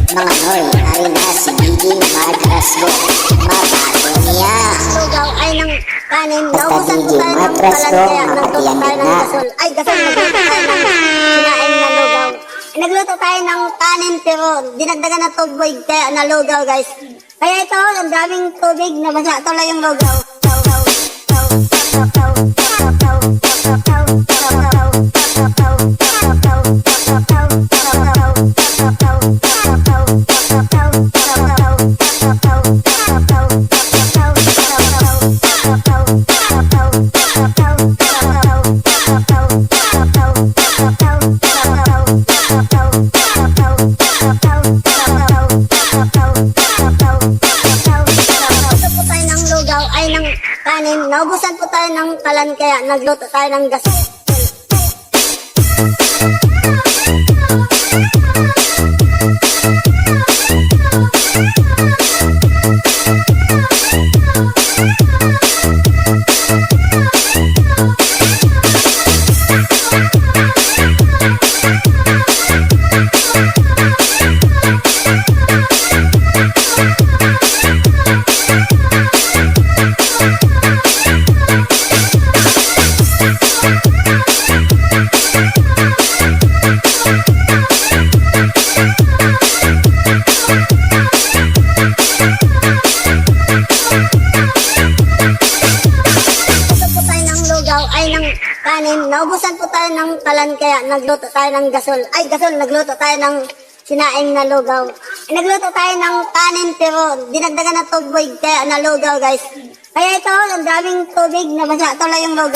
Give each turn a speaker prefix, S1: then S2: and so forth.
S1: Mga Noy, hari na si Giging Madrasgo. Mabago niya.
S2: Lugaw ay ng kanin.
S1: Basta
S2: Naubusan po
S1: Giging
S2: tayo ng
S1: Madrasgo,
S2: kalan kaya nagluto
S1: makatiyan
S2: tayo
S1: din
S2: ng
S1: na.
S2: gasol. Ay, gasol, nagluto tayo ng sinaing na lugaw. Nagluto tayo ng kanin pero dinagdagan na tubig kaya nalugaw guys. Kaya ito, ang daming tubig na basa. Ito lang yung lugaw. Kanin. Naubusan po tayo ng kalan kaya nagluto tayo ng gasol. Kanin. Naubusan po tayo ng kalan kaya nagluto tayo ng gasol. Ay, gasol, nagluto tayo ng sinaing na lugaw. Nagluto tayo ng kanin pero dinagdagan na tubig kaya nalugaw guys. Kaya ito, ang daming tubig na basa. Ito lang yung lugaw.